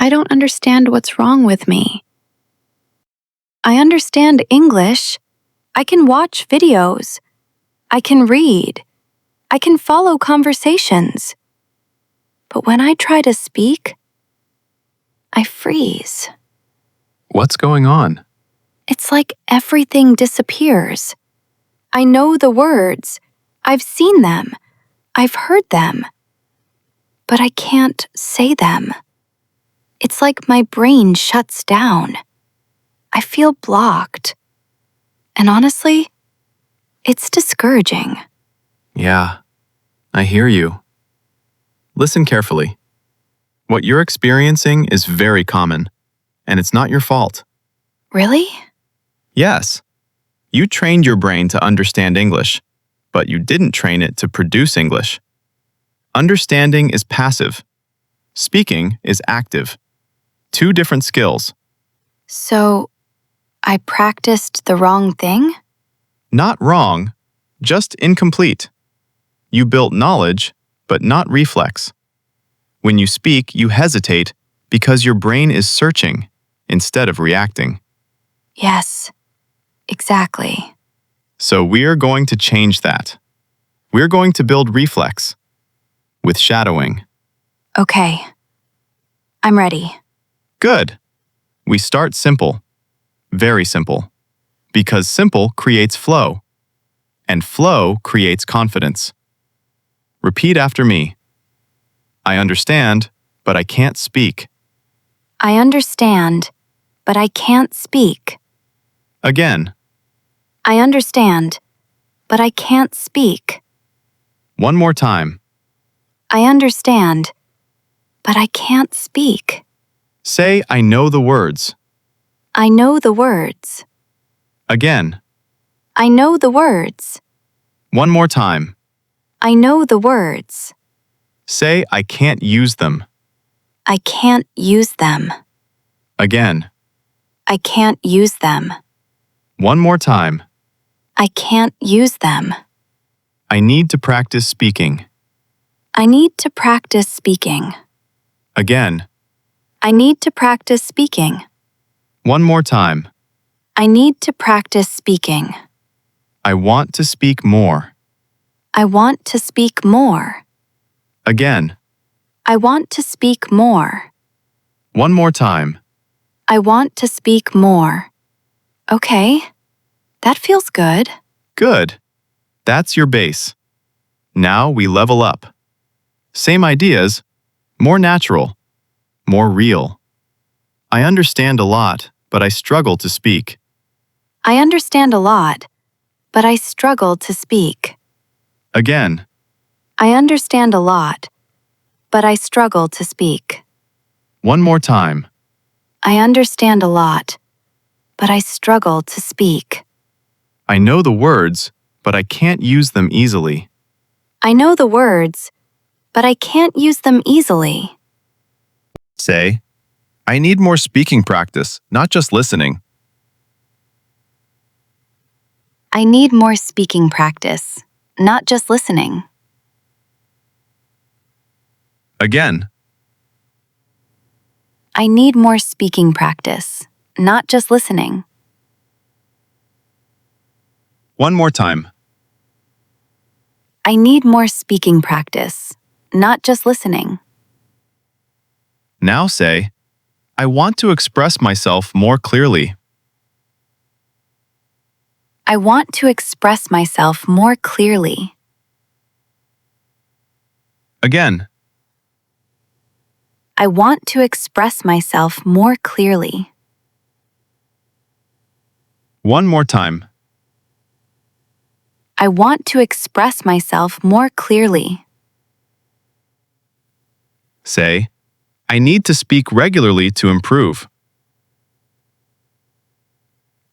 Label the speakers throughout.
Speaker 1: I don't understand what's wrong with me. I understand English. I can watch videos. I can read. I can follow conversations. But when I try to speak, I freeze.
Speaker 2: What's going on?
Speaker 1: It's like everything disappears. I know the words. I've seen them. I've heard them. But I can't say them. It's like my brain shuts down. I feel blocked. And honestly, it's discouraging.
Speaker 2: Yeah, I hear you. Listen carefully. What you're experiencing is very common, and it's not your fault.
Speaker 1: Really?
Speaker 2: Yes, you trained your brain to understand English, but you didn't train it to produce English. Understanding is passive. Speaking is active. Two different skills.
Speaker 1: So, I practiced the wrong thing?
Speaker 2: Not wrong, just incomplete. You built knowledge, but not reflex. When you speak, you hesitate because your brain is searching instead of reacting.
Speaker 1: Yes, exactly.
Speaker 2: So we're going to change that. We're going to build reflex with shadowing.
Speaker 1: Okay. I'm ready.
Speaker 2: Good. We start simple, very simple, because simple creates flow, and flow creates confidence. Repeat after me. I understand, but I can't speak.
Speaker 1: I understand, but I can't speak.
Speaker 2: Again.
Speaker 1: I understand, but I can't speak.
Speaker 2: One more time.
Speaker 1: I understand, but I can't speak.
Speaker 2: Say, I know the words.
Speaker 1: I know the words.
Speaker 2: Again.
Speaker 1: I know the words.
Speaker 2: One more time.
Speaker 1: I know the words.
Speaker 2: Say, I can't use them.
Speaker 1: I can't use them.
Speaker 2: Again.
Speaker 1: I can't use them.
Speaker 2: One more time.
Speaker 1: I can't use them.
Speaker 2: I need to practice speaking.
Speaker 1: I need to practice speaking.
Speaker 2: Again.
Speaker 1: I need to practice speaking.
Speaker 2: One more time.
Speaker 1: I need to practice speaking.
Speaker 2: I want to speak more.
Speaker 1: I want to speak more.
Speaker 2: Again.
Speaker 1: I want to speak more.
Speaker 2: One more time.
Speaker 1: I want to speak more. Okay, that feels good.
Speaker 2: Good. That's your base. Now we level up. Same ideas, more natural, more real. I understand a lot, but I struggle to speak.
Speaker 1: I understand a lot, but I struggle to speak.
Speaker 2: Again.
Speaker 1: I understand a lot, but I struggle to speak.
Speaker 2: One more time.
Speaker 1: I understand a lot, but I struggle to speak.
Speaker 2: I know the words, but I can't use them easily.
Speaker 1: I know the words, but I can't use them easily.
Speaker 2: Say, I need more speaking practice, not just listening.
Speaker 1: I need more speaking practice, not just listening.
Speaker 2: Again.
Speaker 1: I need more speaking practice, not just listening.
Speaker 2: One more time.
Speaker 1: I need more speaking practice, not just listening.
Speaker 2: Now say, I want to express myself more clearly.
Speaker 1: I want to express myself more clearly.
Speaker 2: Again.
Speaker 1: I want to express myself more clearly.
Speaker 2: One more time.
Speaker 1: I want to express myself more clearly.
Speaker 2: Say, I need to speak regularly to improve.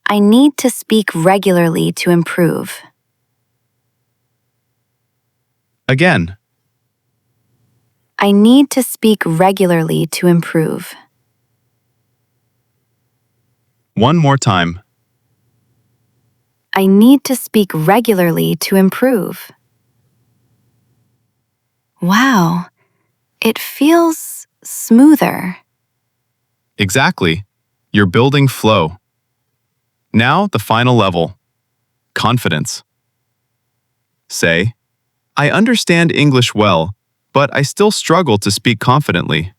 Speaker 1: I need to speak regularly to improve.
Speaker 2: Again.
Speaker 1: I need to speak regularly to improve.
Speaker 2: One more time.
Speaker 1: I need to speak regularly to improve. Wow, it feels smoother.
Speaker 2: Exactly. You're building flow. Now, the final level. Confidence. Say, I understand English well, but I still struggle to speak confidently.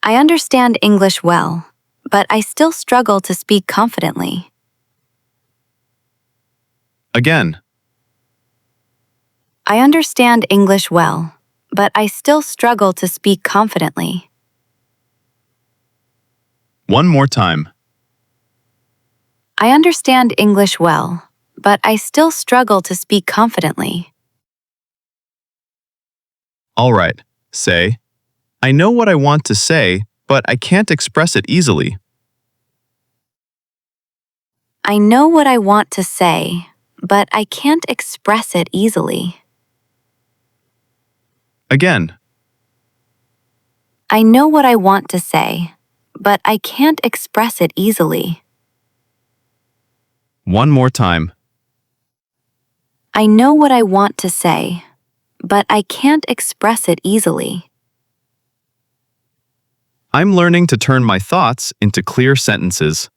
Speaker 1: I understand English well, but I still struggle to speak confidently.
Speaker 2: Again,
Speaker 1: I understand English well, but I still struggle to speak confidently.
Speaker 2: one more time.
Speaker 1: I understand English well, but I still struggle to speak confidently.
Speaker 2: All right. Say, I know what I want to say, but I can't express it easily.
Speaker 1: I know what I want to say, but I can't express it easily.
Speaker 2: Again,
Speaker 1: I know what I want to say, but I can't express it easily.
Speaker 2: one more time.
Speaker 1: I know what I want to say, but I can't express it easily.
Speaker 2: I'm learning to turn my thoughts into clear sentences.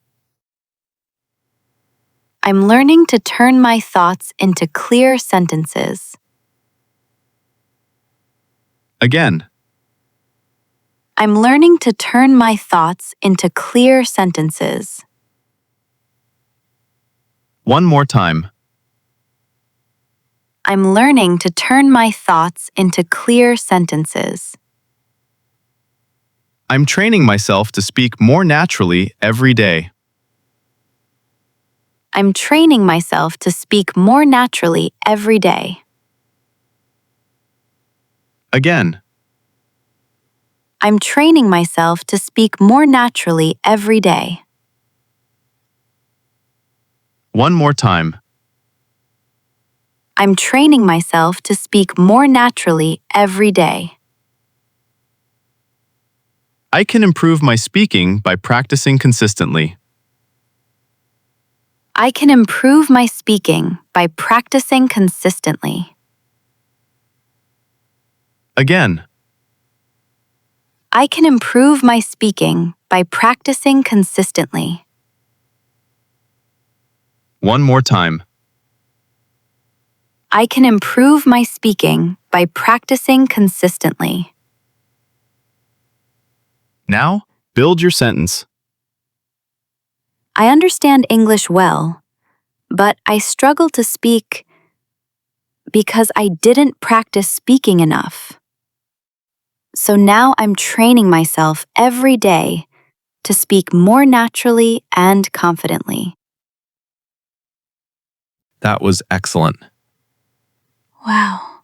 Speaker 1: I'm learning to turn my thoughts into clear sentences.
Speaker 2: Again,
Speaker 1: I'm learning to turn my thoughts into clear sentences.
Speaker 2: one more time.
Speaker 1: I'm learning to turn my thoughts into clear sentences.
Speaker 2: I'm training myself to speak more naturally every day.
Speaker 1: I'm training myself to speak more naturally every day.
Speaker 2: Again,
Speaker 1: I'm training myself to speak more naturally every day.
Speaker 2: one more time.
Speaker 1: I'm training myself to speak more naturally every day.
Speaker 2: I can improve my speaking by practicing consistently.
Speaker 1: I can improve my speaking by practicing consistently.
Speaker 2: Again,
Speaker 1: I can improve my speaking by practicing consistently.
Speaker 2: one more time.
Speaker 1: I can improve my speaking by practicing consistently.
Speaker 2: Now, build your sentence.
Speaker 1: I understand English well, but I struggle to speak because I didn't practice speaking enough. So now I'm training myself every day to speak more naturally and confidently.
Speaker 2: That was excellent.
Speaker 1: Wow.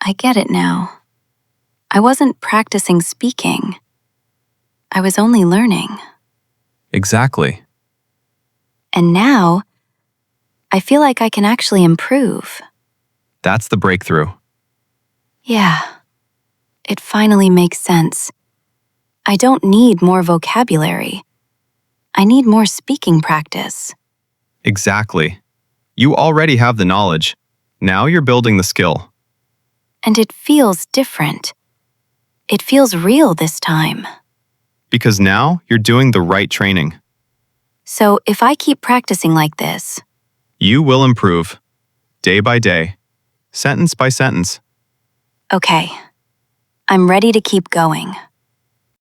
Speaker 1: I get it now. I wasn't practicing speaking. I was only learning.
Speaker 2: Exactly.
Speaker 1: And now, I feel like I can actually improve.
Speaker 2: That's the breakthrough.
Speaker 1: Yeah, it finally makes sense. I don't need more vocabulary. I need more speaking practice.
Speaker 2: Exactly. You already have the knowledge. Now you're building the skill.
Speaker 1: And it feels different. It feels real this time.
Speaker 2: Because now you're doing the right training.
Speaker 1: So if I keep practicing like this,
Speaker 2: You will improve. Day by day. Sentence by sentence.
Speaker 1: okay, I'm ready to keep going.